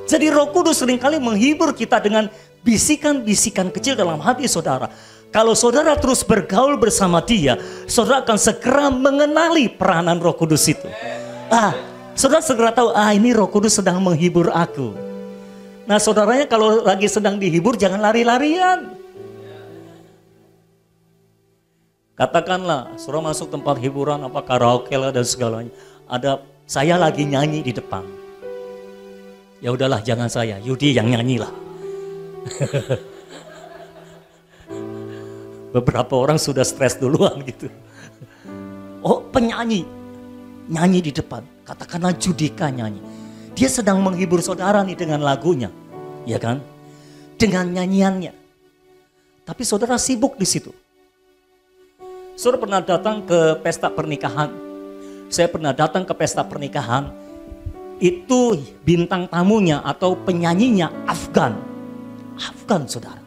Jadi Roh Kudus seringkali menghibur kita dengan bisikan-bisikan kecil dalam hati saudara. Kalau saudara terus bergaul bersama dia, saudara akan segera mengenali peranan Roh Kudus itu. Saudara segera tahu, ini Roh Kudus sedang menghibur aku. Nah saudaranya kalau lagi sedang dihibur jangan lari-larian. Katakanlah, saudara masuk tempat hiburan, apa karaoke lah dan segalanya. Saya lagi nyanyi di depan. Ya udahlah, jangan saya, Yudi yang nyanyi lah. Beberapa orang sudah stres duluan gitu. Oh, penyanyi nyanyi di depan. Katakanlah Judika nyanyi. Dia sedang menghibur saudara nih dengan lagunya, ya kan? Dengan nyanyiannya. Tapi saudara sibuk di situ. Saudara pernah datang ke pesta pernikahan. Saya pernah datang ke pesta pernikahan. Itu bintang tamunya atau penyanyinya Afgan. Afgan saudara.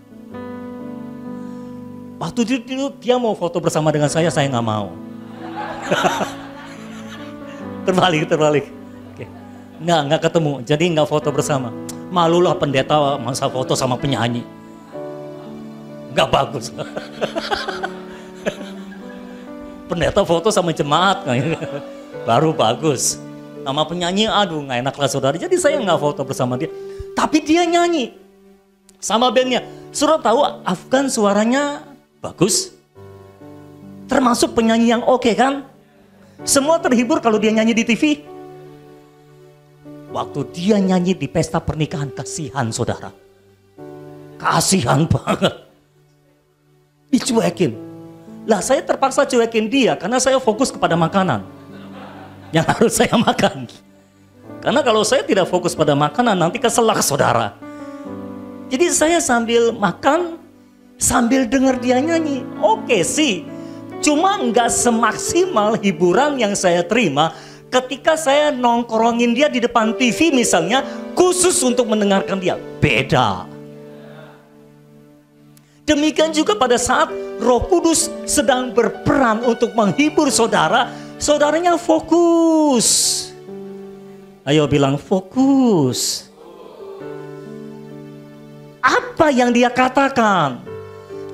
Waktu itu dia mau foto bersama dengan saya nggak mau. Terbalik. Oke. Nggak ketemu, jadi nggak foto bersama. Malulah pendeta masa foto sama penyanyi. Nggak bagus. Pendeta foto sama jemaat, baru bagus. Nama penyanyi, aduh nggak enak lah saudara. Jadi saya nggak foto bersama dia. Tapi dia nyanyi sama bandnya. Saudara tahu Afgan suaranya bagus. Termasuk penyanyi yang oke kan? Semua terhibur kalau dia nyanyi di TV. Waktu dia nyanyi di pesta pernikahan, kasihan saudara. Kasihan banget. Dicuekin. Lah saya terpaksa cuekin dia karena saya fokus kepada makanan yang harus saya makan. Karena kalau saya tidak fokus pada makanan nanti keselak saudara. Jadi saya sambil makan, sambil dengar dia nyanyi. Oke sih, cuma nggak semaksimal hiburan yang saya terima ketika saya nongkrongin dia di depan TV misalnya, khusus untuk mendengarkan dia. Beda. Demikian juga pada saat Roh Kudus sedang berperan untuk menghibur saudara, saudaranya fokus. Ayo bilang fokus. Apa yang dia katakan?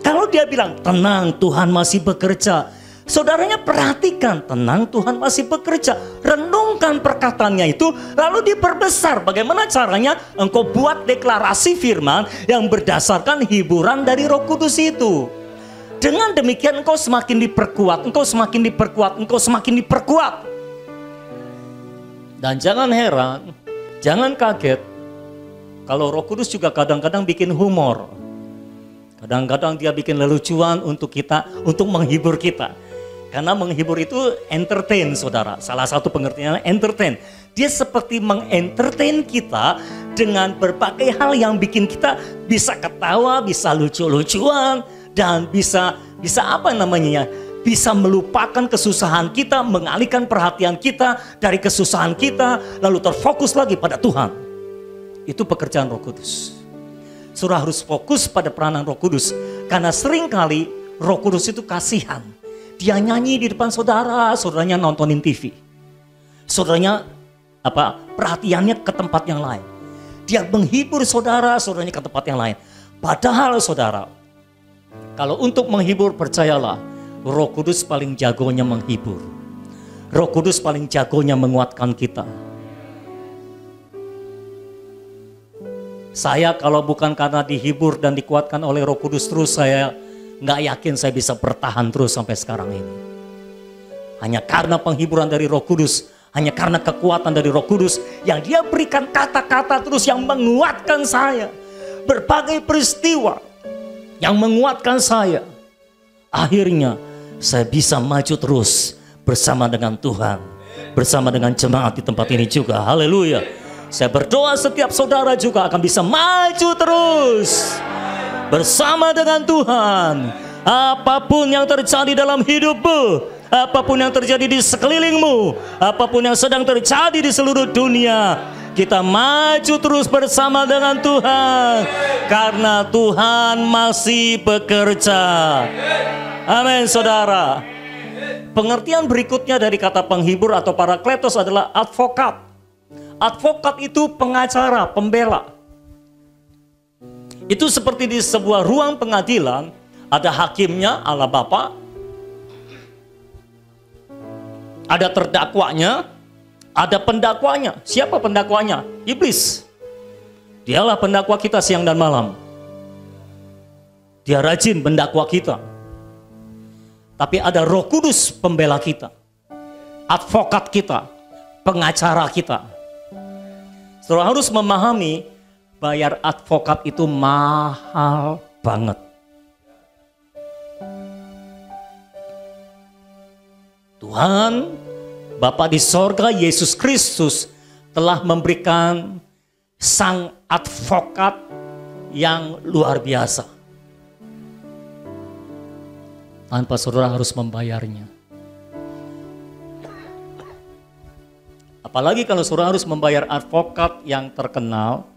Kalau dia bilang tenang Tuhan masih bekerja, saudaranya perhatikan, tenang Tuhan masih bekerja. Renungkan perkataannya itu, lalu diperbesar. Bagaimana caranya? Engkau buat deklarasi firman yang berdasarkan hiburan dari Roh Kudus itu. Dengan demikian engkau semakin diperkuat, engkau semakin diperkuat, engkau semakin diperkuat. Dan jangan heran, jangan kaget, kalau Roh Kudus juga kadang-kadang bikin humor. Kadang-kadang dia bikin lelucuan untuk kita, untuk menghibur kita. Karena menghibur itu entertain saudara. Salah satu pengertiannya entertain. Dia seperti mengentertain kita dengan berbagai hal yang bikin kita bisa ketawa, bisa lucu-lucuan. Dan bisa apa namanya ya? Bisa melupakan kesusahan kita, mengalihkan perhatian kita dari kesusahan kita. Lalu terfokus lagi pada Tuhan. Itu pekerjaan Roh Kudus. Saudara harus fokus pada peranan Roh Kudus. Karena seringkali Roh Kudus itu kasihan. Dia nyanyi di depan saudara, saudaranya nontonin TV. Saudaranya perhatiannya ke tempat yang lain. Dia menghibur saudara, saudaranya ke tempat yang lain. Padahal saudara, kalau untuk menghibur percayalah, Roh Kudus paling jagonya menghibur. Roh Kudus paling jagonya menguatkan kita. Saya kalau bukan karena dihibur dan dikuatkan oleh Roh Kudus terus, saya nggak yakin saya bisa bertahan terus sampai sekarang ini. Hanya karena penghiburan dari Roh Kudus, hanya karena kekuatan dari Roh Kudus yang dia berikan kata-kata terus yang menguatkan saya. Berbagai peristiwa yang menguatkan saya. Akhirnya saya bisa maju terus bersama dengan Tuhan, bersama dengan jemaat di tempat ini juga. Haleluya. Saya berdoa setiap saudara juga akan bisa maju terus bersama dengan Tuhan. Apapun yang terjadi dalam hidupmu, apapun yang terjadi di sekelilingmu, apapun yang sedang terjadi di seluruh dunia, kita maju terus bersama dengan Tuhan. Karena Tuhan masih bekerja. Amin saudara. Pengertian berikutnya dari kata penghibur atau parakletos adalah advokat. Advokat itu pengacara, pembela. Itu seperti di sebuah ruang pengadilan, ada hakimnya, Allah Bapa, ada terdakwanya, ada pendakwanya. Siapa pendakwanya? Iblis. Dialah pendakwa kita siang dan malam. Dia rajin mendakwa kita. Tapi ada Roh Kudus pembela kita, advokat kita, pengacara kita. Saudara harus memahami, bayar advokat itu mahal banget. Tuhan, Bapa di sorga, Yesus Kristus telah memberikan sang advokat yang luar biasa. Tanpa saudara harus membayarnya. Apalagi kalau saudara harus membayar advokat yang terkenal,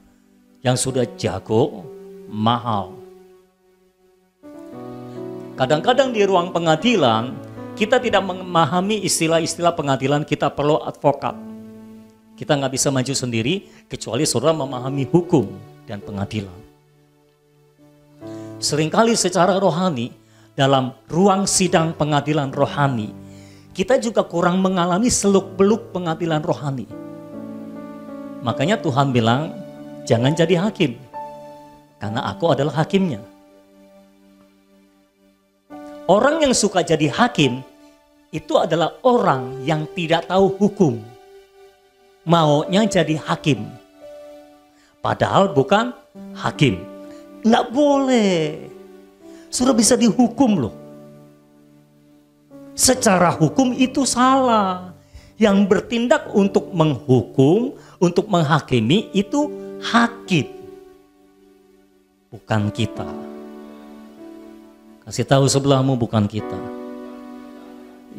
yang sudah jago, mahal. Kadang-kadang di ruang pengadilan, kita tidak memahami istilah-istilah pengadilan, kita perlu advokat. Kita nggak bisa maju sendiri, kecuali saudara memahami hukum dan pengadilan. Seringkali secara rohani, dalam ruang sidang pengadilan rohani, kita juga kurang mengalami seluk-beluk pengadilan rohani. Makanya Tuhan bilang, jangan jadi hakim, karena aku adalah hakimnya. Orang yang suka jadi hakim, itu adalah orang yang tidak tahu hukum. Maunya jadi hakim. Padahal bukan hakim. Nggak boleh. Sudah bisa dihukum loh. Secara hukum itu salah. Yang bertindak untuk menghukum, untuk menghakimi itu hakim. Bukan kita. Kasih tahu sebelahmu, bukan kita.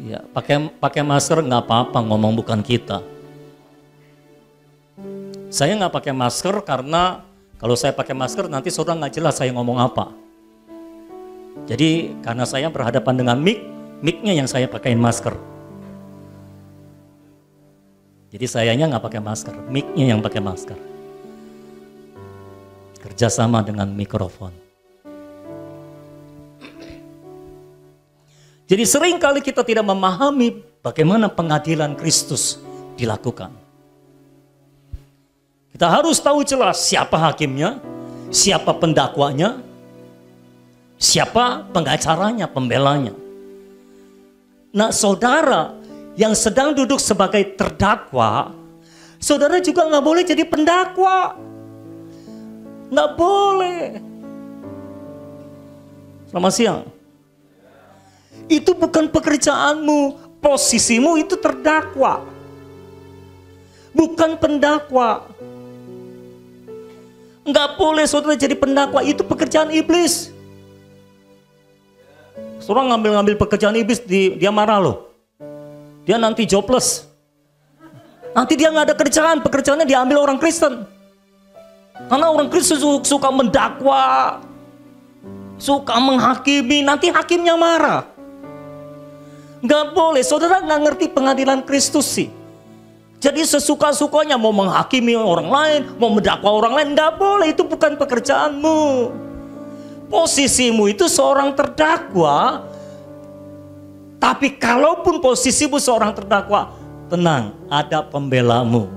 Ya, pakai masker nggak apa-apa, ngomong bukan kita. Saya nggak pakai masker karena kalau saya pakai masker nanti saudara nggak jelas saya ngomong apa. Jadi karena saya berhadapan dengan mic-nya yang saya pakaiin masker. Jadi sayanya nggak pakai masker, mic-nya yang pakai masker. Kerjasama dengan mikrofon. Jadi seringkali kita tidak memahami bagaimana pengadilan Kristus dilakukan. Kita harus tahu jelas siapa hakimnya, siapa pendakwanya, siapa pengacaranya, pembelanya. Nah, saudara yang sedang duduk sebagai terdakwa, saudara juga nggak boleh jadi pendakwa. Nggak boleh. Selamat siang. Itu bukan pekerjaanmu, posisimu itu terdakwa. Bukan pendakwa. Nggak boleh saudara jadi pendakwa, itu pekerjaan iblis. Saudara ngambil pekerjaan iblis, dia marah loh. Dia nanti jobless. Nanti dia nggak ada kerjaan, pekerjaannya diambil orang Kristen. Karena orang Kristen suka mendakwa, suka menghakimi, nanti hakimnya marah. Nggak boleh, saudara nggak ngerti pengadilan Kristus sih. Jadi sesuka-sukanya mau menghakimi orang lain, mau mendakwa orang lain, nggak boleh, itu bukan pekerjaanmu. Posisimu itu seorang terdakwa, tapi kalaupun posisimu seorang terdakwa, tenang, ada pembelamu,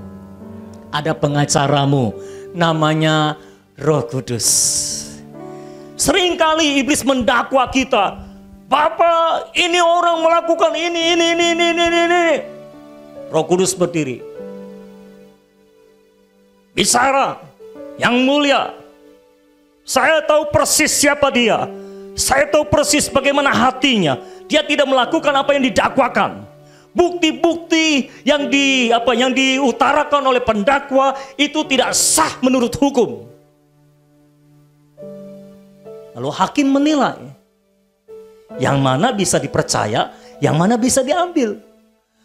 ada pengacaramu, namanya Roh Kudus. Seringkali iblis mendakwa kita, Bapak, ini orang melakukan ini. Roh Kudus berdiri. Bicara, yang mulia, saya tahu persis siapa dia. Saya tahu persis bagaimana hatinya. Dia tidak melakukan apa yang didakwakan. Bukti-bukti yang diutarakan oleh pendakwa itu tidak sah menurut hukum. Lalu hakim menilai yang mana bisa dipercaya, yang mana bisa diambil.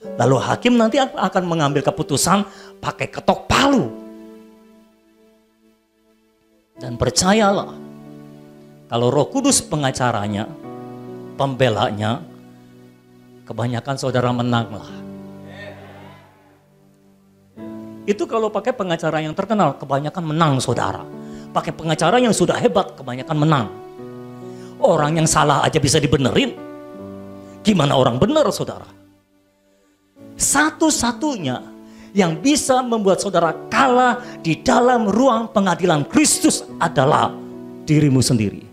Lalu hakim nanti akan mengambil keputusan pakai ketok palu. Dan percayalah, kalau Roh Kudus pengacaranya, pembelanya, kebanyakan saudara menanglah. Itu kalau pakai pengacara yang terkenal, kebanyakan menang saudara. Pakai pengacara yang sudah hebat, kebanyakan menang. Orang yang salah aja bisa dibenerin. Gimana orang benar saudara? Satu-satunya yang bisa membuat saudara kalah di dalam ruang pengadilan Kristus adalah dirimu sendiri.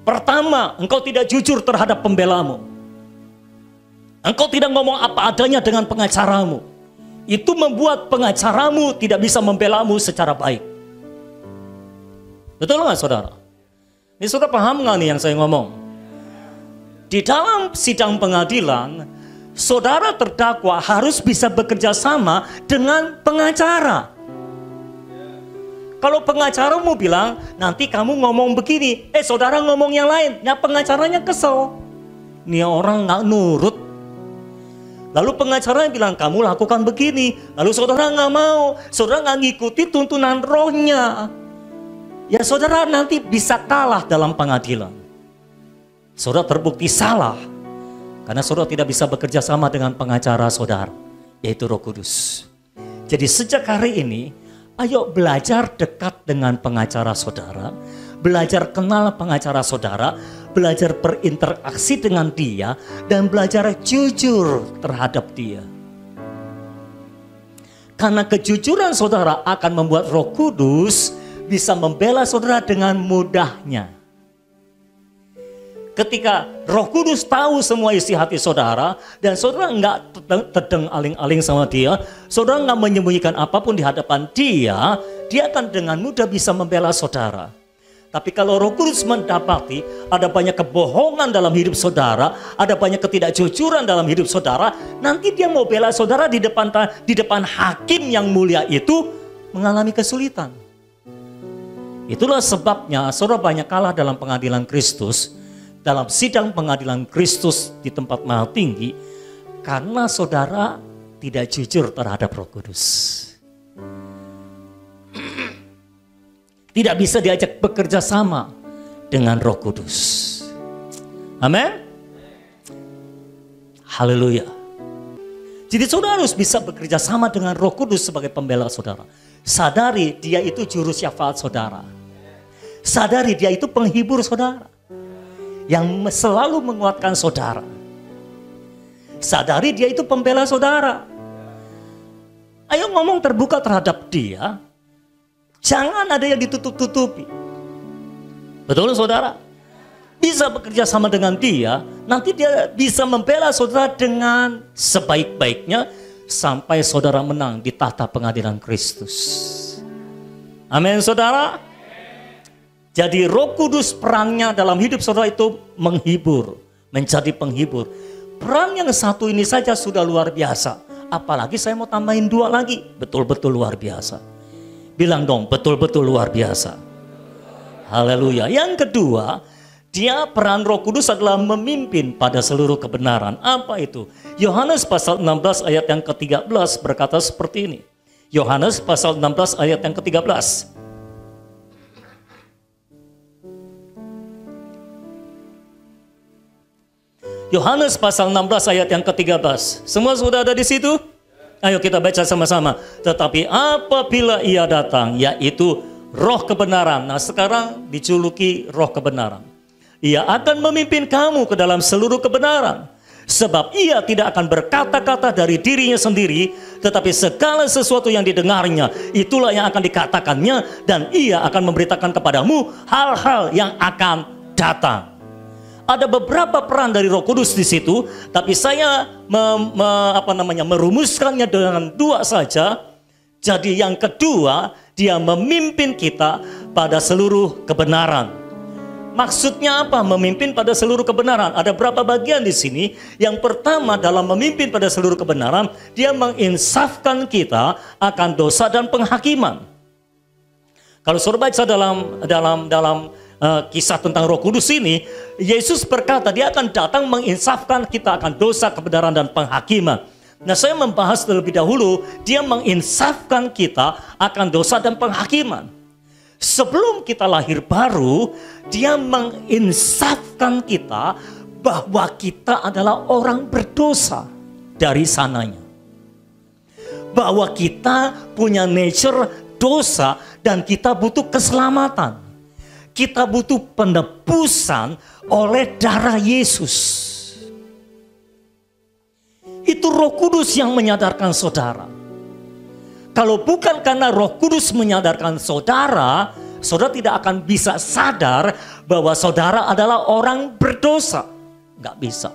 Pertama, engkau tidak jujur terhadap pembelamu. Engkau tidak ngomong apa adanya dengan pengacaramu. Itu membuat pengacaramu tidak bisa membelamu secara baik. Betul nggak saudara? Ini saudara paham nggak nih yang saya ngomong? Di dalam sidang pengadilan, saudara terdakwa harus bisa bekerja sama dengan pengacara. Kalau pengacaramu bilang, nanti kamu ngomong begini, saudara ngomong yang lain, nah pengacaranya kesel. Ini orang nggak nurut. Lalu pengacaranya bilang, kamu lakukan begini. Lalu saudara nggak mau, saudara nggak ngikuti tuntunan rohnya. Ya saudara nanti bisa kalah dalam pengadilan. Saudara terbukti salah. Karena saudara tidak bisa bekerja sama dengan pengacara saudara, yaitu Roh Kudus. Jadi sejak hari ini, ayo belajar dekat dengan pengacara saudara. Belajar kenal pengacara saudara, belajar berinteraksi dengan dia, dan belajar jujur terhadap dia. Karena kejujuran saudara akan membuat Roh Kudus bisa membela saudara dengan mudahnya. Ketika Roh Kudus tahu semua isi hati saudara, dan saudara nggak tedeng aling-aling sama dia, saudara nggak menyembunyikan apapun di hadapan dia, dia akan dengan mudah bisa membela saudara. Tapi kalau Roh Kudus mendapati ada banyak kebohongan dalam hidup saudara, ada banyak ketidakjujuran dalam hidup saudara, nanti dia mau bela saudara di depan hakim yang mulia itu mengalami kesulitan. Itulah sebabnya saudara banyak kalah dalam pengadilan Kristus, dalam sidang pengadilan Kristus di tempat maha tinggi, karena saudara tidak jujur terhadap Roh Kudus. Tidak bisa diajak bekerja sama dengan Roh Kudus. Amin. Haleluya. Jadi saudara harus bisa bekerja sama dengan Roh Kudus sebagai pembela saudara. Sadari dia itu juru syafaat saudara. Sadari dia itu penghibur saudara, yang selalu menguatkan saudara. Sadari dia itu pembela saudara. Ayo ngomong terbuka terhadap dia. Jangan ada yang ditutup-tutupi. Betul saudara? Bisa bekerja sama dengan dia, nanti dia bisa membela saudara dengan sebaik-baiknya sampai saudara menang di tahta pengadilan Kristus. Amin saudara? Jadi Roh Kudus perangnya dalam hidup saudara itu menghibur, menjadi penghibur. Peran yang satu ini saja sudah luar biasa. Apalagi saya mau tambahin 2 lagi, betul-betul luar biasa. Bilang dong, betul-betul luar biasa. Haleluya. Yang kedua, dia peran Roh Kudus adalah memimpin pada seluruh kebenaran. Apa itu? Yohanes pasal 16 ayat yang ke-13 berkata seperti ini. Yohanes pasal 16 ayat yang ke-13. Yohanes pasal 16 ayat yang ke-13. Semua sudah ada di situ? Ayo kita baca sama-sama. Tetapi apabila ia datang, yaitu Roh kebenaran. Nah sekarang dijuluki Roh kebenaran. Ia akan memimpin kamu ke dalam seluruh kebenaran. Sebab ia tidak akan berkata-kata dari dirinya sendiri, tetapi segala sesuatu yang didengarnya, itulah yang akan dikatakannya, dan ia akan memberitakan kepadamu hal-hal yang akan datang. Ada beberapa peran dari Roh Kudus di situ, tapi saya merumuskannya dengan 2 saja. Jadi yang kedua, dia memimpin kita pada seluruh kebenaran. Maksudnya apa? Memimpin pada seluruh kebenaran. Ada berapa bagian di sini? Yang pertama, dalam memimpin pada seluruh kebenaran, dia menginsafkan kita akan dosa dan penghakiman. Kalau saudara baca dalam kisah tentang Roh Kudus ini, Yesus berkata dia akan datang menginsafkan kita akan dosa, kebenaran, dan penghakiman. Nah saya membahas terlebih dahulu, dia menginsafkan kita akan dosa dan penghakiman. Sebelum kita lahir baru, dia menginsafkan kita bahwa kita adalah orang berdosa dari sananya. bahwa kita punya nature dosa dan kita butuh keselamatan. Kita butuh penebusan oleh darah Yesus. Itu Roh Kudus yang menyadarkan saudara. Kalau bukan karena Roh Kudus menyadarkan saudara, saudara tidak akan bisa sadar bahwa saudara adalah orang berdosa. Nggak bisa.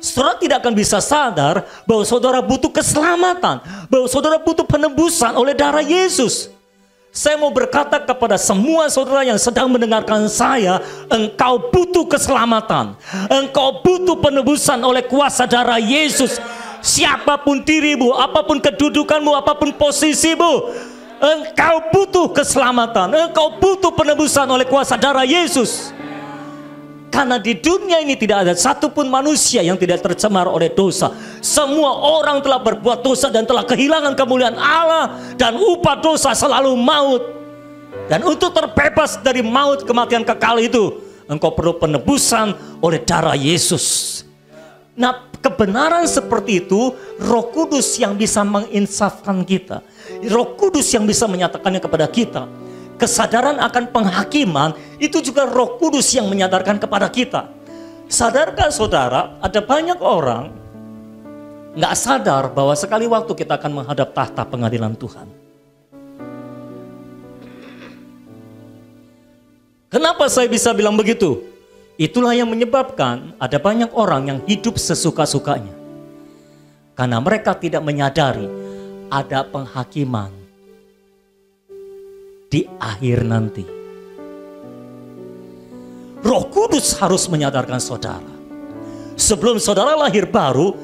Saudara tidak akan bisa sadar bahwa saudara butuh keselamatan, bahwa saudara butuh penebusan oleh darah Yesus. Saya mau berkata kepada semua saudara yang sedang mendengarkan saya, engkau butuh keselamatan. Engkau butuh penebusan oleh kuasa darah Yesus. Siapapun dirimu, apapun kedudukanmu, apapun posisimu, engkau butuh keselamatan. Engkau butuh penebusan oleh kuasa darah Yesus. Karena di dunia ini tidak ada satupun manusia yang tidak tercemar oleh dosa. Semua orang telah berbuat dosa dan telah kehilangan kemuliaan Allah. Dan upah dosa selalu maut. Dan untuk terbebas dari maut kematian kekal itu, engkau perlu penebusan oleh darah Yesus. Nah, kebenaran seperti itu Roh Kudus yang bisa menginsafkan kita. Roh Kudus yang bisa menyatakannya kepada kita. Kesadaran akan penghakiman itu juga Roh Kudus yang menyadarkan kepada kita. Sadarkah saudara, ada banyak orang nggak sadar bahwa sekali waktu kita akan menghadap tahta pengadilan Tuhan. Kenapa saya bisa bilang begitu? Itulah yang menyebabkan ada banyak orang yang hidup sesuka-sukanya. Karena mereka tidak menyadari ada penghakiman di akhir nanti. Roh Kudus harus menyadarkan saudara. Sebelum saudara lahir baru,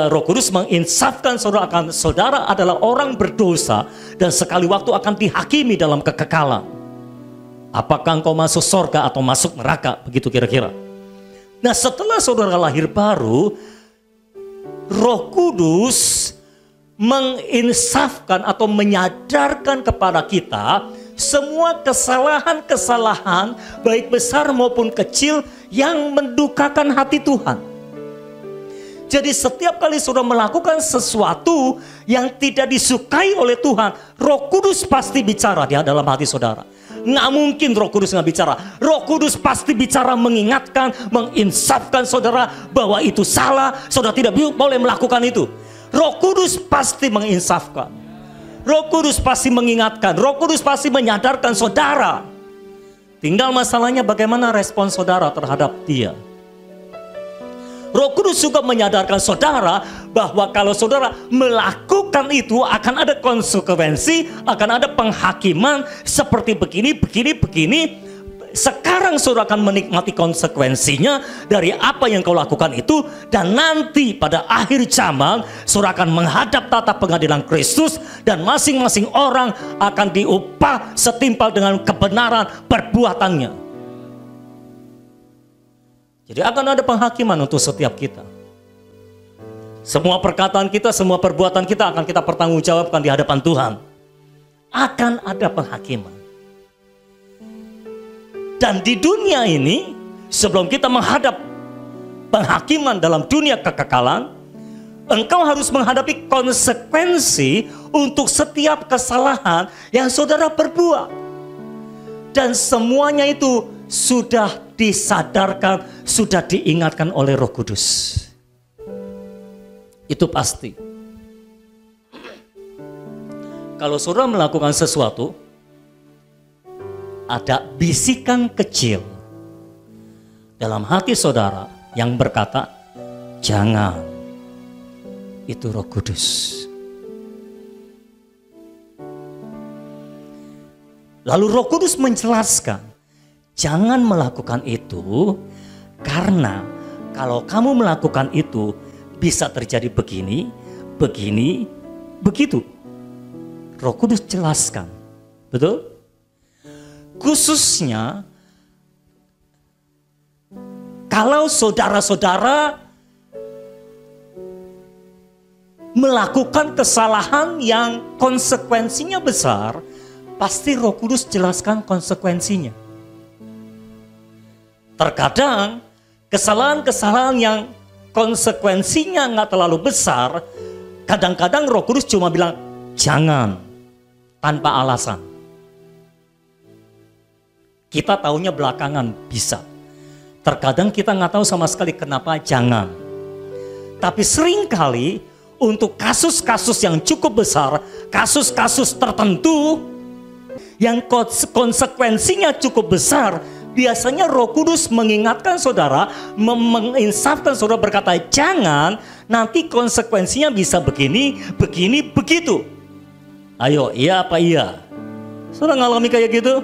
Roh Kudus menginsafkan saudara akan saudara adalah orang berdosa dan sekali waktu akan dihakimi dalam kekekalan. Apakah engkau masuk surga atau masuk neraka, begitu kira-kira. Nah, setelah saudara lahir baru, Roh Kudus menginsafkan atau menyadarkan kepada kita semua kesalahan-kesalahan baik besar maupun kecil yang mendukakan hati Tuhan. Jadi setiap kali saudara melakukan sesuatu yang tidak disukai oleh Tuhan, Roh Kudus pasti bicara di dalam hati saudara. Nggak mungkin Roh Kudus nggak bicara. Roh Kudus pasti bicara, mengingatkan, menginsafkan saudara bahwa itu salah, saudara tidak boleh melakukan itu. Roh Kudus pasti menginsafkan. Roh Kudus pasti mengingatkan. Roh Kudus pasti menyadarkan saudara. Tinggal masalahnya bagaimana respon saudara terhadap dia. Roh Kudus juga menyadarkan saudara bahwa kalau saudara melakukan itu akan ada konsekuensi, akan ada penghakiman seperti begini, begini. Sekarang saudara akan menikmati konsekuensinya dari apa yang kau lakukan itu. Dan nanti pada akhir zaman saudara akan menghadap tahta pengadilan Kristus. Dan masing-masing orang akan diupah setimpal dengan kebenaran perbuatannya. Jadi akan ada penghakiman untuk setiap kita. Semua perkataan kita, semua perbuatan kita akan kita pertanggungjawabkan di hadapan Tuhan. Akan ada penghakiman. Dan di dunia ini, sebelum kita menghadap penghakiman dalam dunia kekekalan, engkau harus menghadapi konsekuensi untuk setiap kesalahan yang saudara perbuat. Dan semuanya itu sudah disadarkan, sudah diingatkan oleh Roh Kudus. Itu pasti. Kalau saudara melakukan sesuatu, ada bisikan kecil dalam hati saudara yang berkata, jangan. Itu Roh Kudus. Lalu Roh Kudus menjelaskan, jangan melakukan itu karena kalau kamu melakukan itu bisa terjadi begini, begini, begitu. Roh Kudus jelaskan. Betul? Khususnya kalau saudara-saudara melakukan kesalahan yang konsekuensinya besar, pasti Roh Kudus jelaskan konsekuensinya. Terkadang kesalahan-kesalahan yang konsekuensinya nggak terlalu besar, Kadang-kadang Roh Kudus cuma bilang, jangan, tanpa alasan. Kita taunya belakangan bisa. Terkadang kita nggak tahu sama sekali kenapa jangan. Tapi seringkali untuk kasus-kasus yang cukup besar, kasus-kasus tertentu, yang konsekuensinya cukup besar, biasanya Roh Kudus mengingatkan saudara, menginsafkan saudara berkata jangan, nanti konsekuensinya bisa begini, begini, begitu. Ayo, iya apa iya? Saudara ngalami kayak gitu?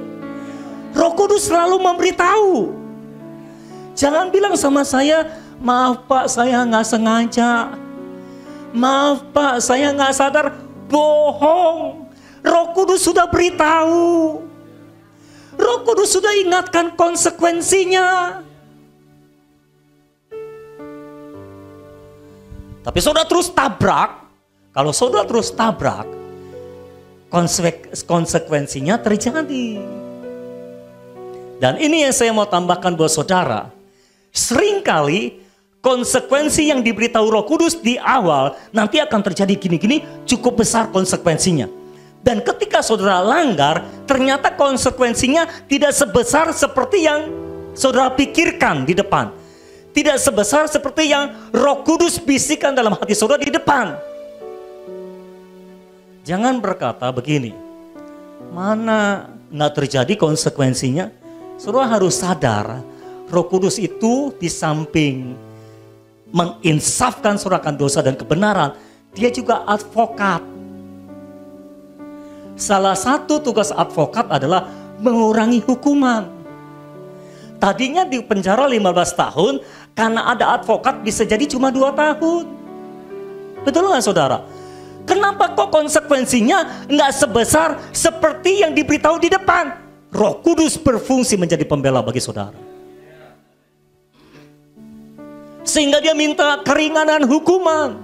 Roh Kudus selalu memberitahu. Jangan bilang sama saya, maaf Pak, saya nggak sengaja. Maaf Pak, saya nggak sadar. Bohong. Roh Kudus sudah beritahu. Roh Kudus sudah ingatkan konsekuensinya. Tapi saudara terus tabrak. Kalau saudara terus tabrak, konsekuensinya terjadi. Dan ini yang saya mau tambahkan buat saudara. Seringkali konsekuensi yang diberitahu Roh Kudus di awal nanti akan terjadi gini-gini, cukup besar konsekuensinya. Dan ketika saudara langgar, ternyata konsekuensinya tidak sebesar seperti yang saudara pikirkan di depan. Tidak sebesar seperti yang Roh Kudus bisikan dalam hati saudara di depan. Jangan berkata begini, mana nggak terjadi konsekuensinya. Saudara harus sadar, Roh Kudus itu di samping menginsafkan saudara akan dosa dan kebenaran, dia juga advokat. Salah satu tugas advokat adalah mengurangi hukuman. Tadinya di penjara 15 tahun, karena ada advokat bisa jadi cuma 2 tahun. Betul nggak saudara? Kenapa kok konsekuensinya nggak sebesar seperti yang diberitahu di depan? Roh Kudus berfungsi menjadi pembela bagi saudara. Sehingga dia minta keringanan hukuman.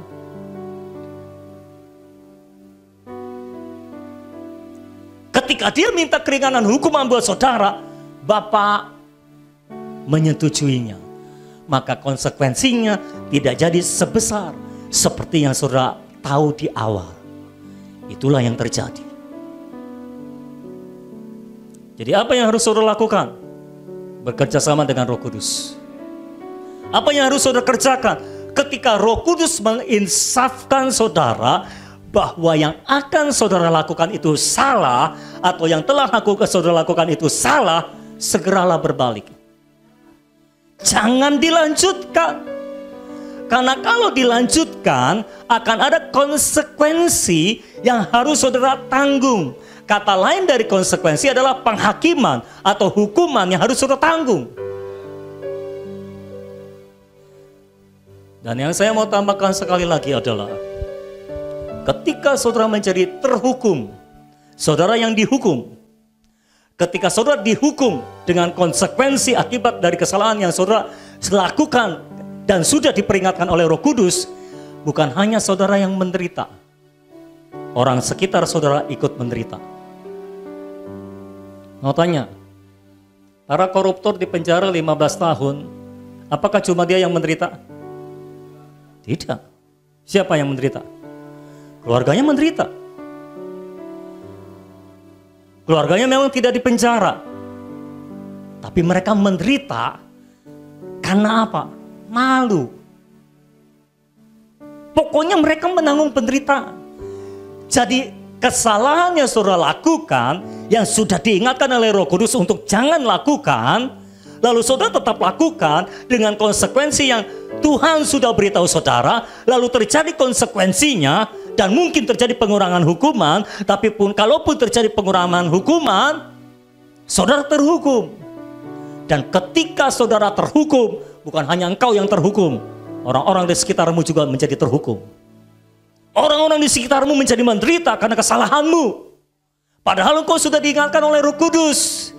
Ketika dia minta keringanan hukuman buat saudara, Bapak menyetujuinya. Maka konsekuensinya tidak jadi sebesar seperti yang saudara tahu di awal. Itulah yang terjadi. Jadi apa yang harus saudara lakukan? Bekerja sama dengan Roh Kudus. Apa yang harus saudara kerjakan? Ketika Roh Kudus menginsafkan saudara bahwa yang akan saudara lakukan itu salah, atau yang telah saudara lakukan itu salah, segeralah berbalik. Jangan dilanjutkan. Karena kalau dilanjutkan, akan ada konsekuensi yang harus saudara tanggung. Kata lain dari konsekuensi adalah penghakiman atau hukuman yang harus saudara tanggung. Dan yang saya mau tambahkan sekali lagi adalah, ketika saudara menjadi terhukum, saudara yang dihukum, ketika saudara dihukum dengan konsekuensi akibat dari kesalahan yang saudara lakukan dan sudah diperingatkan oleh Roh Kudus, bukan hanya saudara yang menderita, orang sekitar saudara ikut menderita. Mau tanya, para koruptor di penjara 15 tahun, apakah cuma dia yang menderita? Tidak. Siapa yang menderita? Keluarganya menderita. Keluarganya memang tidak di penjara, tapi mereka menderita karena apa? Malu. Pokoknya mereka menanggung penderitaan. Jadi kesalahan yang saudara lakukan, yang sudah diingatkan oleh Roh Kudus untuk jangan lakukan, lalu saudara tetap lakukan dengan konsekuensi yang Tuhan sudah beritahu saudara, lalu terjadi konsekuensinya, dan mungkin terjadi pengurangan hukuman. Tapi pun kalaupun terjadi pengurangan hukuman, saudara terhukum. Dan ketika saudara terhukum, bukan hanya engkau yang terhukum, orang-orang di sekitarmu juga menjadi terhukum. Orang-orang di sekitarmu menjadi menderita karena kesalahanmu. Padahal engkau sudah diingatkan oleh Roh Kudus.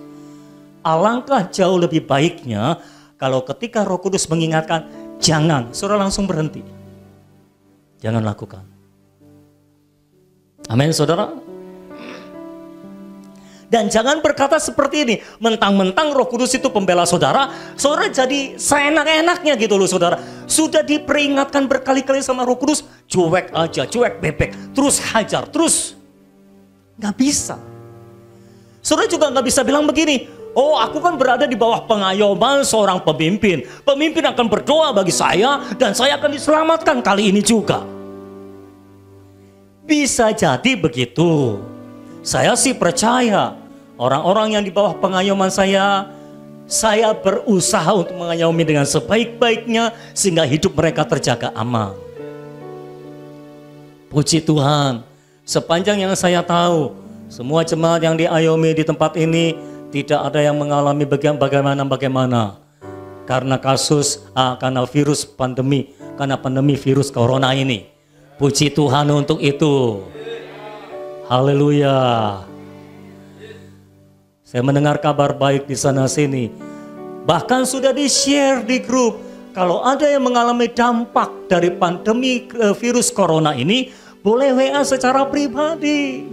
Alangkah jauh lebih baiknya kalau ketika Roh Kudus mengingatkan, jangan, saudara langsung berhenti. Jangan lakukan. Amin, saudara. Dan jangan berkata seperti ini, mentang-mentang Roh Kudus itu pembela saudara, saudara jadi seenak-enaknya gitu loh saudara. Sudah diperingatkan berkali-kali sama Roh Kudus, cuek aja, cuek bebek, terus hajar, terus. Nggak bisa. Saudara juga nggak bisa bilang begini, oh aku kan berada di bawah pengayoman seorang pemimpin. Pemimpin akan berdoa bagi saya dan saya akan diselamatkan kali ini juga. Bisa jadi begitu. Saya sih percaya orang-orang yang di bawah pengayoman saya berusaha untuk mengayomi dengan sebaik-baiknya sehingga hidup mereka terjaga aman. Puji Tuhan, sepanjang yang saya tahu, semua jemaat yang diayomi di tempat ini tidak ada yang mengalami bagaimana karena karena virus pandemi, karena pandemi virus corona ini. Puji Tuhan untuk itu. Haleluya. Saya mendengar kabar baik di sana sini. Bahkan sudah di-share di grup. Kalau ada yang mengalami dampak dari pandemi virus corona ini, boleh WA secara pribadi.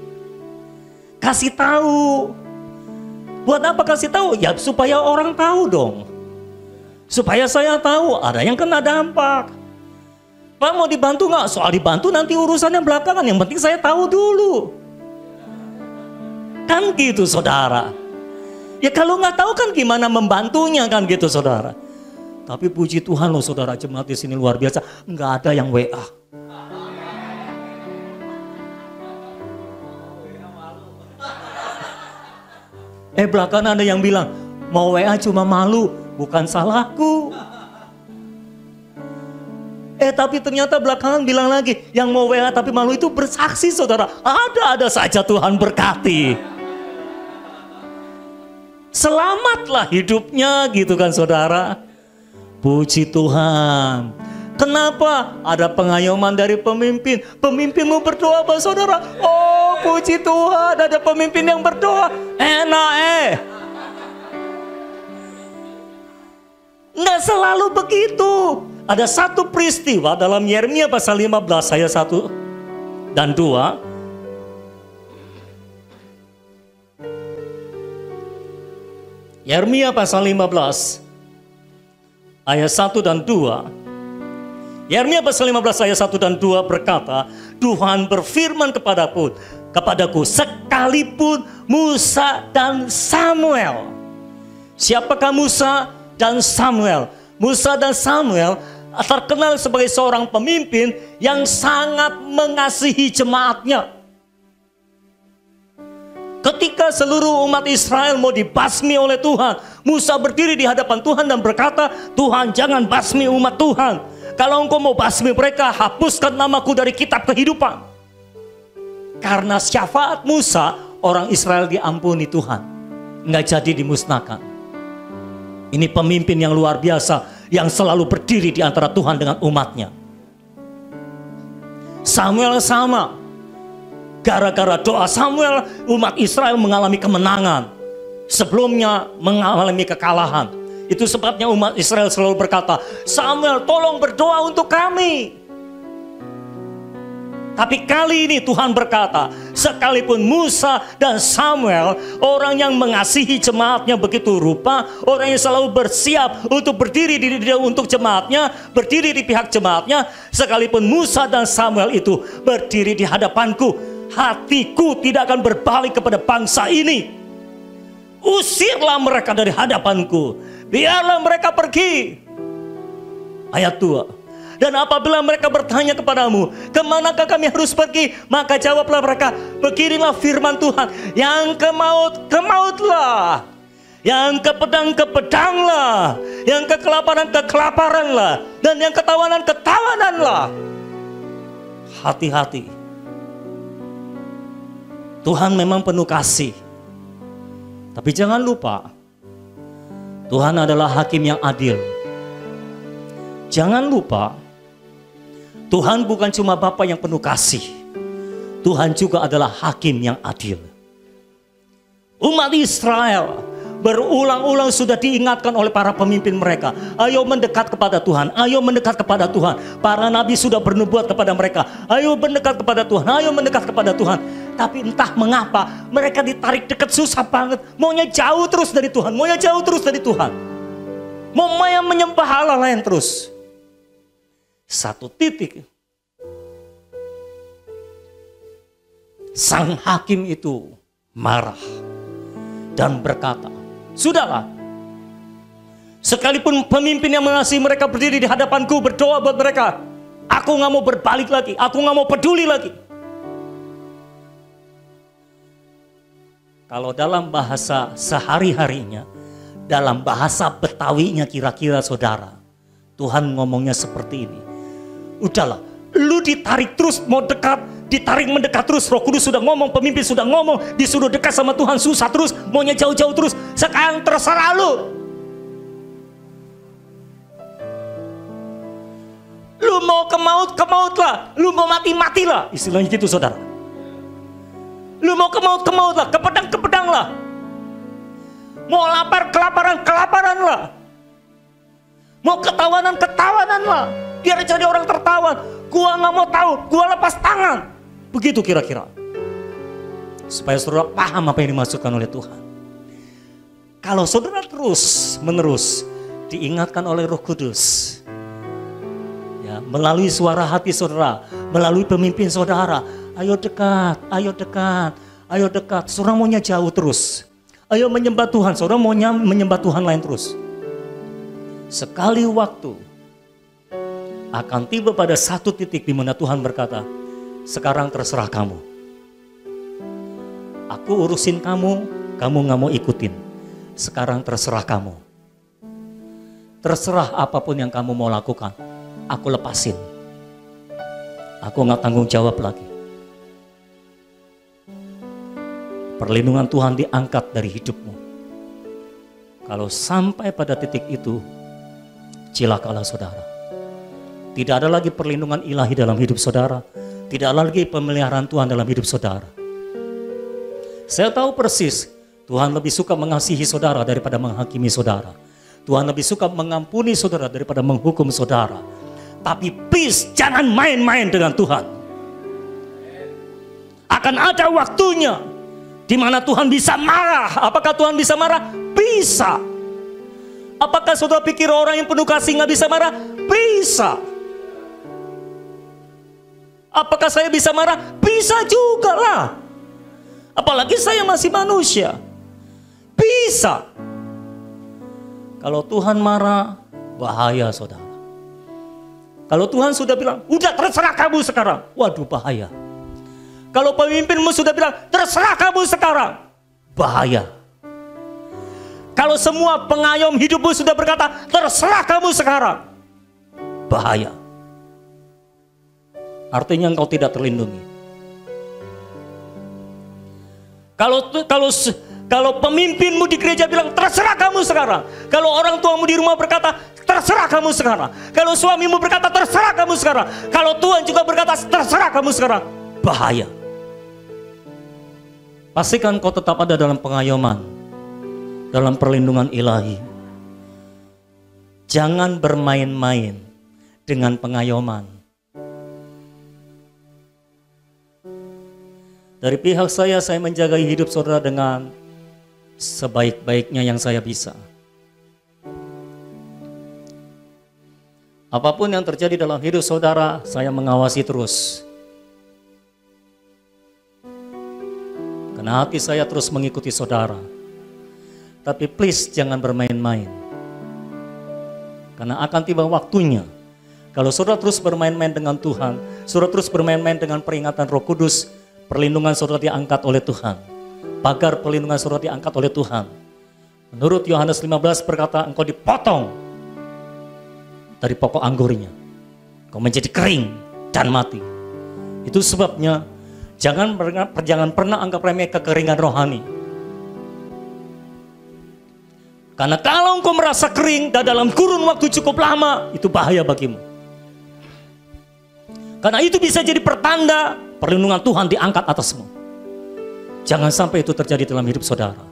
Kasih tahu. Buat apa kasih tahu? Ya supaya orang tahu dong. Supaya saya tahu ada yang kena dampak. Pak mau dibantu nggak? Soal dibantu nanti urusannya belakangan. Yang penting saya tahu dulu. Kan gitu saudara. Ya kalau nggak tahu kan gimana membantunya kan gitu saudara. Tapi puji Tuhan loh saudara, jemaat di sini luar biasa. Nggak ada yang WA. Belakangan ada yang bilang, mau WA cuma malu, bukan salahku. Tapi ternyata belakangan bilang lagi, yang mau WA tapi malu itu bersaksi saudara. Ada saja Tuhan berkati. Selamatlah hidupnya gitu kan saudara. Puji Tuhan. Kenapa? Ada pengayoman dari pemimpin. Pemimpin mau berdoa Pak saudara. Oh puji Tuhan, ada pemimpin yang berdoa. Enak Nggak selalu begitu. Ada satu peristiwa dalam Yeremia pasal 15 ayat 1 dan 2. Yeremia pasal 15 ayat 1 dan 2. Yeremia pasal 15 ayat 1 dan 2 berkata, Tuhan berfirman kepadaku sekalipun Musa dan Samuel. Siapakah Musa dan Samuel? Musa dan Samuel terkenal sebagai seorang pemimpin yang sangat mengasihi jemaatnya. Ketika seluruh umat Israel mau dibasmi oleh Tuhan, Musa berdiri di hadapan Tuhan dan berkata, Tuhan jangan basmi umat Tuhan. Kalau engkau mau basmi mereka, hapuskan namaku dari kitab kehidupan. Karena syafaat Musa, orang Israel diampuni Tuhan. Nggak jadi dimusnahkan. Ini pemimpin yang luar biasa, yang selalu berdiri di antara Tuhan dengan umatnya. Samuel sama. Gara-gara doa Samuel, umat Israel mengalami kemenangan. Sebelumnya mengalami kekalahan. Itu sebabnya umat Israel selalu berkata, Samuel tolong berdoa untuk kami. Tapi kali ini Tuhan berkata, sekalipun Musa dan Samuel, orang yang mengasihi jemaatnya begitu rupa, orang yang selalu bersiap untuk berdiri untuk jemaatnya, berdiri di pihak jemaatnya, sekalipun Musa dan Samuel itu berdiri di hadapanku, hatiku tidak akan berbalik kepada bangsa ini. Usirlah mereka dari hadapanku, biarlah mereka pergi. Ayat 2. Dan apabila mereka bertanya kepadamu, kemanakah kami harus pergi? Maka jawablah mereka, beginilah firman Tuhan, yang ke maut, ke mautlah, yang ke pedang, ke pedanglah, yang ke kelaparan, ke kelaparanlah, dan yang ke tawanan, ke tawananlah. Hati-hati. Tuhan memang penuh kasih. Tapi jangan lupa, Tuhan adalah hakim yang adil. Jangan lupa, Tuhan bukan cuma Bapa yang penuh kasih. Tuhan juga adalah hakim yang adil. Umat Israel berulang-ulang sudah diingatkan oleh para pemimpin mereka. Ayo mendekat kepada Tuhan, ayo mendekat kepada Tuhan. Para nabi sudah bernubuat kepada mereka. Ayo mendekat kepada Tuhan, ayo mendekat kepada Tuhan. Tapi entah mengapa mereka ditarik dekat susah banget. Maunya jauh terus dari Tuhan, maunya jauh terus dari Tuhan. Maunya menyembah Allah lain terus. Satu titik Sang hakim itu marah dan berkata, sudahlah, sekalipun pemimpin yang mengasihi mereka berdiri di hadapanku berdoa buat mereka, aku gak mau berbalik lagi, aku gak mau peduli lagi. Kalau dalam bahasa sehari-harinya, dalam bahasa Betawinya kira-kira saudara, Tuhan ngomongnya seperti ini. Udahlah, lu ditarik terus mau dekat, ditarik mendekat terus. Roh Kudus sudah ngomong, pemimpin sudah ngomong, disuruh dekat sama Tuhan susah terus, maunya jauh-jauh terus. Sekarang terserah lu. Lu mau ke maut lah. Lu mau mati lah. Istilahnya gitu saudara. Lu mau ke maut lah, ke pedang lah. Mau lapar, kelaparan lah. Mau ketawanan lah. Biar jadi orang tertawan. Gua gak mau tahu, gua lepas tangan. Begitu kira-kira. Supaya saudara paham apa yang dimaksudkan oleh Tuhan. Kalau saudara terus menerus diingatkan oleh Roh Kudus, ya, melalui suara hati saudara, melalui pemimpin saudara, ayo dekat, ayo dekat, ayo dekat. Saudara maunya jauh terus. Ayo menyembah Tuhan, saudara maunya menyembah Tuhan lain terus. Sekali waktu akan tiba pada satu titik di mana Tuhan berkata, sekarang terserah kamu. Aku urusin kamu, kamu gak mau ikutin. Sekarang terserah kamu. Terserah apapun yang kamu mau lakukan, aku lepasin. Aku gak tanggung jawab lagi. Perlindungan Tuhan diangkat dari hidupmu. Kalau sampai pada titik itu, cilakalah saudara. Tidak ada lagi perlindungan ilahi dalam hidup saudara. Tidak ada lagi pemeliharaan Tuhan dalam hidup saudara. Saya tahu persis, Tuhan lebih suka mengasihi saudara daripada menghakimi saudara. Tuhan lebih suka mengampuni saudara daripada menghukum saudara. Tapi please, jangan main-main dengan Tuhan. Akan ada waktunya di mana Tuhan bisa marah. Apakah Tuhan bisa marah? Bisa. Apakah saudara pikir orang yang penuh kasih gak bisa marah? Bisa. Apakah saya bisa marah? Bisa juga lah. Apalagi saya masih manusia. Bisa. Kalau Tuhan marah, bahaya saudara. Kalau Tuhan sudah bilang, udah terserah kamu sekarang. Waduh, bahaya. Kalau pemimpinmu sudah bilang, terserah kamu sekarang. Bahaya. Kalau semua pengayom hidupmu sudah berkata, terserah kamu sekarang. Bahaya. Artinya engkau tidak terlindungi. Kalau pemimpinmu di gereja bilang, terserah kamu sekarang. Kalau orang tuamu di rumah berkata, terserah kamu sekarang. Kalau suamimu berkata, terserah kamu sekarang. Kalau Tuhan juga berkata, terserah kamu sekarang. Bahaya. Pastikan kau tetap ada dalam pengayoman, dalam perlindungan ilahi. Jangan bermain-main dengan pengayoman. Dari pihak saya menjaga hidup saudara dengan sebaik-baiknya yang saya bisa. Apapun yang terjadi dalam hidup saudara, saya mengawasi terus. Karena hati saya terus mengikuti saudara. Tapi please jangan bermain-main. Karena akan tiba waktunya, kalau saudara terus bermain-main dengan Tuhan, saudara terus bermain-main dengan peringatan Roh Kudus, perlindungan saudara diangkat oleh Tuhan. Pagar perlindungan saudara diangkat oleh Tuhan. Menurut Yohanes 15 berkata, engkau dipotong dari pokok anggurnya. Engkau menjadi kering dan mati. Itu sebabnya jangan pernah anggap remeh kekeringan rohani. Karena kalau engkau merasa kering dan dalam kurun waktu cukup lama, itu bahaya bagimu. Karena itu bisa jadi pertanda perlindungan Tuhan diangkat atasmu. Jangan sampai itu terjadi dalam hidup saudara.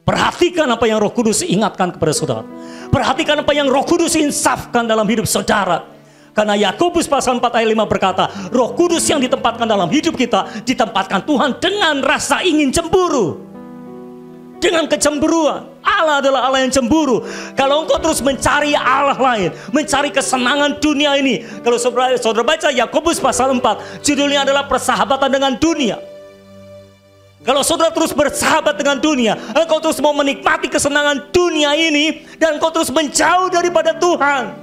Perhatikan apa yang Roh Kudus ingatkan kepada saudara. Perhatikan apa yang Roh Kudus insafkan dalam hidup saudara. Karena Yakobus pasal 4 ayat 5 berkata, Roh Kudus yang ditempatkan dalam hidup kita, ditempatkan Tuhan dengan rasa ingin cemburu. Dengan kecemburuan. Allah adalah Allah yang cemburu. Kalau engkau terus mencari Allah lain, mencari kesenangan dunia ini. Kalau saudara baca Yakobus pasal 4, judulnya adalah persahabatan dengan dunia. Kalau saudara terus bersahabat dengan dunia, engkau terus mau menikmati kesenangan dunia ini, dan engkau terus menjauh daripada Tuhan.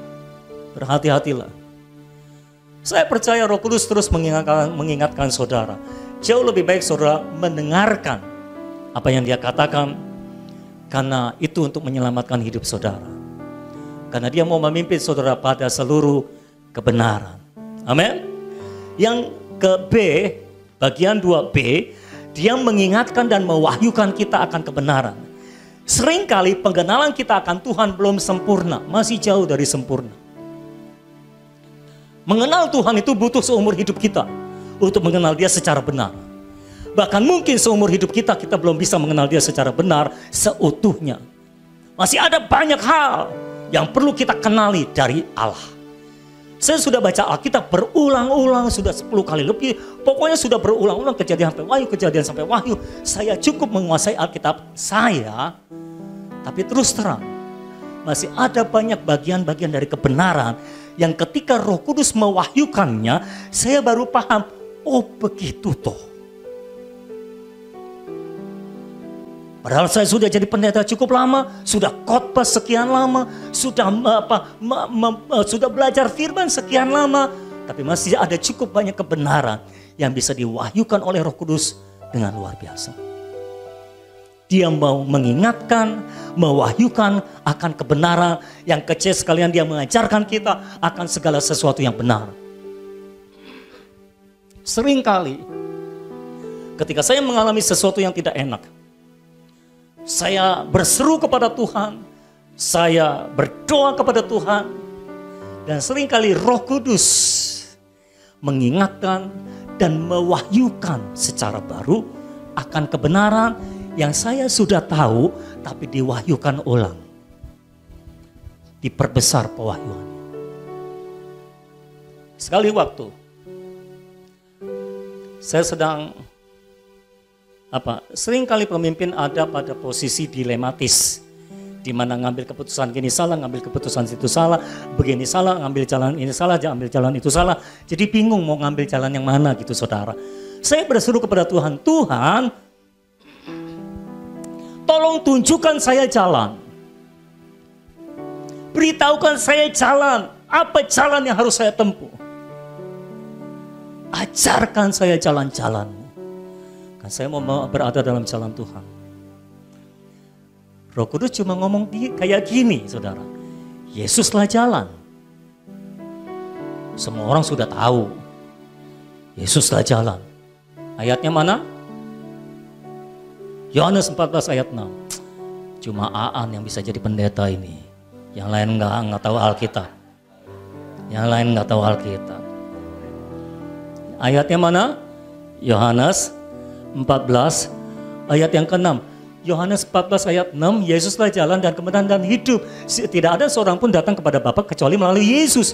Berhati-hatilah. Saya percaya Roh Kudus terus mengingatkan saudara. Jauh lebih baik saudara mendengarkan apa yang dia katakan, karena itu untuk menyelamatkan hidup saudara. Karena dia mau memimpin saudara pada seluruh kebenaran. Amin. Yang ke B, bagian 2B, dia mengingatkan dan mewahyukan kita akan kebenaran. Seringkali pengenalan kita akan Tuhan belum sempurna, masih jauh dari sempurna. Mengenal Tuhan itu butuh seumur hidup kita untuk mengenal Dia secara benar. Bahkan mungkin seumur hidup kita belum bisa mengenal Dia secara benar seutuhnya. Masih ada banyak hal yang perlu kita kenali dari Allah. Saya sudah baca Alkitab berulang-ulang, sudah 10 kali lebih. Pokoknya sudah berulang-ulang, kejadian sampai wahyu. Saya cukup menguasai Alkitab saya, tapi terus terang, masih ada banyak bagian-bagian dari kebenaran yang ketika Roh Kudus mewahyukannya, saya baru paham, oh begitu toh. Padahal saya sudah jadi pendeta cukup lama, sudah khotbah sekian lama, sudah sudah belajar firman sekian lama, tapi masih ada cukup banyak kebenaran yang bisa diwahyukan oleh Roh Kudus dengan luar biasa. Dia mau mengingatkan, mewahyukan akan kebenaran yang kecil sekalian. Dia mengajarkan kita akan segala sesuatu yang benar. Seringkali ketika saya mengalami sesuatu yang tidak enak, saya berseru kepada Tuhan, saya berdoa kepada Tuhan, dan seringkali Roh Kudus mengingatkan dan mewahyukan secara baru akan kebenaran yang saya sudah tahu, tapi diwahyukan ulang, diperbesar pewahyuannya. Sekali waktu saya sedang seringkali pemimpin ada pada posisi dilematis, di mana ngambil keputusan gini salah, ngambil keputusan situ salah, begini salah, ngambil jalan ini salah, ambil jalan itu salah. Jadi bingung mau ngambil jalan yang mana gitu saudara. Saya berseru kepada Tuhan, Tuhan, tolong tunjukkan saya jalan. Beritahukan saya jalan, apa jalan yang harus saya tempuh. Ajarkan saya jalan-jalan. Saya mau berada dalam jalan Tuhan. Roh Kudus cuma ngomong kayak gini, saudara. Yesuslah jalan. Semua orang sudah tahu. Yesuslah jalan. Ayatnya mana? Yohanes 14 ayat 6. Cuma Aan yang bisa jadi pendeta ini. Yang lain nggak tahu Alkitab. Yang lain nggak tahu Alkitab. Ayatnya mana? Yohanes 14 ayat yang ke-6. Yohanes 14 ayat 6, Yesuslah jalan dan kebenaran dan hidup. Tidak ada seorang pun datang kepada Bapa kecuali melalui Yesus.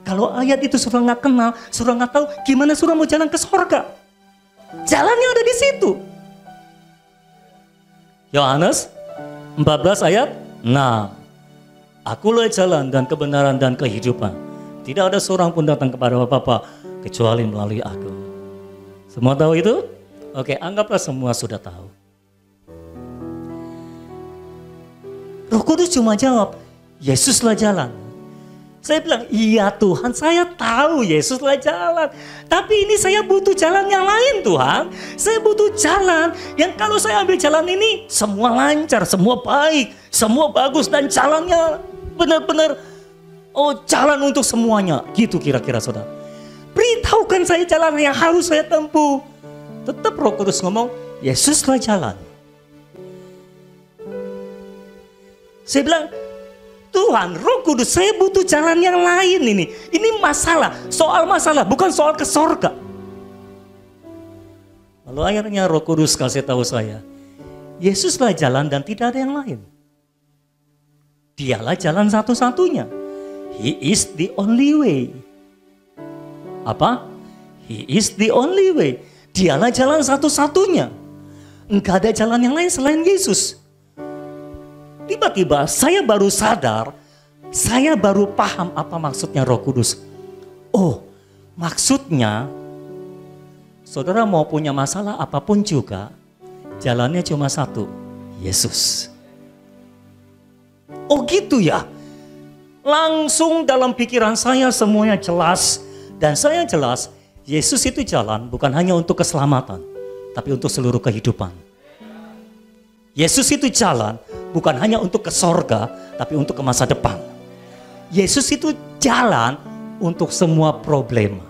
Kalau ayat itu saudara nggak kenal, saudara nggak tahu gimana saudara mau jalan ke surga. Jalannya ada di situ. Yohanes 14 ayat 6. Akulah jalan dan kebenaran dan kehidupan. Tidak ada seorang pun datang kepada Bapa kecuali melalui aku. Semua tahu itu? Oke, anggaplah semua sudah tahu. Roh Kudus cuma jawab, Yesuslah jalan. Saya bilang, iya Tuhan, saya tahu Yesuslah jalan. Tapi ini saya butuh jalan yang lain Tuhan. Saya butuh jalan yang kalau saya ambil jalan ini, semua lancar, semua baik, semua bagus. Dan jalannya benar-benar, jalan untuk semuanya. Gitu kira-kira saudara. Beritahukan saya jalan yang harus saya tempuh. Tetap Roh Kudus ngomong, Yesuslah jalan. Saya bilang, Tuhan, Roh Kudus, saya butuh jalan yang lain ini. Ini masalah, bukan soal ke sorga. Lalu akhirnya Roh Kudus kasih tahu saya, Yesuslah jalan dan tidak ada yang lain. Dialah jalan satu-satunya. He is the only way. Apa? He is the only way. Dialah jalan satu-satunya. Enggak ada jalan yang lain selain Yesus. Tiba-tiba saya baru sadar, saya baru paham apa maksudnya Roh Kudus. Oh, maksudnya saudara mau punya masalah apapun juga, jalannya cuma satu, Yesus. Oh gitu ya. Langsung dalam pikiran saya semuanya jelas. Dan saya jelas, Yesus itu jalan bukan hanya untuk keselamatan, tapi untuk seluruh kehidupan. Yesus itu jalan bukan hanya untuk ke sorga, tapi untuk ke masa depan. Yesus itu jalan untuk semua problema.